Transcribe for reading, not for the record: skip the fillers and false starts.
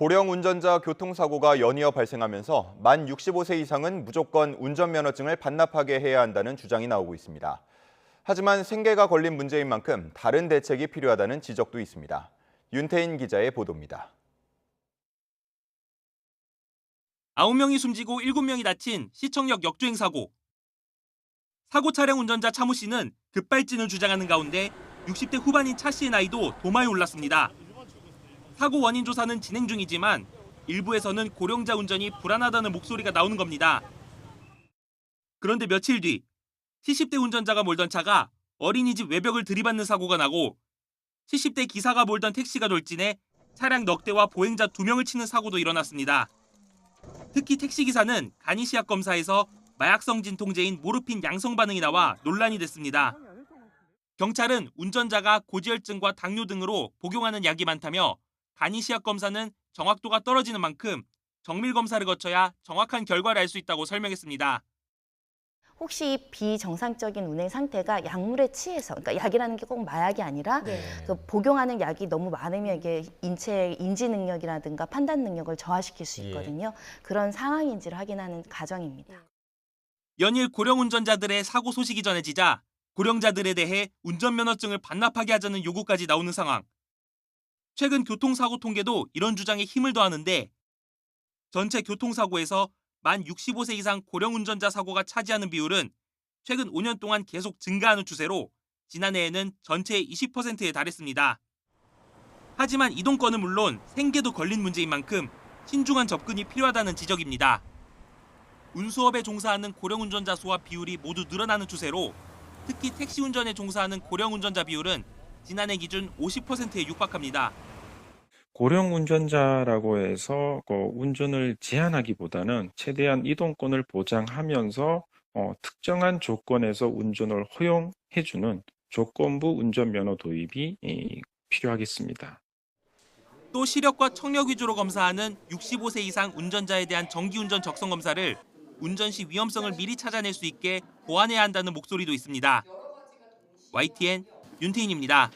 고령 운전자 교통사고가 연이어 발생하면서 만 65세 이상은 무조건 운전면허증을 반납하게 해야 한다는 주장이 나오고 있습니다. 하지만 생계가 걸린 문제인 만큼 다른 대책이 필요하다는 지적도 있습니다. 윤태인 기자의 보도입니다. 9명이 숨지고 7명이 다친 시청역 역주행 사고. 사고 차량 운전자 차모 씨는 급발진을 주장하는 가운데 60대 후반인 차 씨의 나이도 도마에 올랐습니다. 사고 원인 조사는 진행 중이지만 일부에서는 고령자 운전이 불안하다는 목소리가 나오는 겁니다. 그런데 며칠 뒤 70대 운전자가 몰던 차가 어린이집 외벽을 들이받는 사고가 나고 70대 기사가 몰던 택시가 돌진해 차량 넉 대와 보행자 2명을 치는 사고도 일어났습니다. 특히 택시기사는 간이시약 검사에서 마약성 진통제인 모르핀 양성 반응이 나와 논란이 됐습니다. 경찰은 운전자가 고지혈증과 당뇨 등으로 복용하는 약이 많다며 간이시약 검사는 정확도가 떨어지는 만큼 정밀 검사를 거쳐야 정확한 결과를 알 수 있다고 설명했습니다. 혹시 비정상적인 운행 상태가 약물에 취해서, 그러니까 약이라는 게 꼭 마약이 아니라 그 복용하는 약이 너무 많으면 이게 인체의 인지 능력이라든가 판단 능력을 저하시킬 수 있거든요. 그런 상황인지를 확인하는 과정입니다. 연일 고령 운전자들의 사고 소식이 전해지자 고령자들에 대해 운전면허증을 반납하게 하자는 요구까지 나오는 상황. 최근 교통사고 통계도 이런 주장에 힘을 더하는데 전체 교통사고에서 만 65세 이상 고령 운전자 사고가 차지하는 비율은 최근 5년 동안 계속 증가하는 추세로 지난해에는 전체의 20%에 달했습니다. 하지만 이동권은 물론 생계도 걸린 문제인 만큼 신중한 접근이 필요하다는 지적입니다. 운수업에 종사하는 고령 운전자 수와 비율이 모두 늘어나는 추세로 특히 택시 운전에 종사하는 고령 운전자 비율은 지난해 기준 50%에 육박합니다. 고령 운전자라고 해서 운전을 제한하기보다는 최대한 이동권을 보장하면서 특정한 조건에서 운전을 허용해주는 조건부 운전면허 도입이 필요하겠습니다. 또 시력과 청력 위주로 검사하는 65세 이상 운전자에 대한 정기운전 적성 검사를 운전 시 위험성을 미리 찾아낼 수 있게 보완해야 한다는 목소리도 있습니다. YTN 윤태인입니다.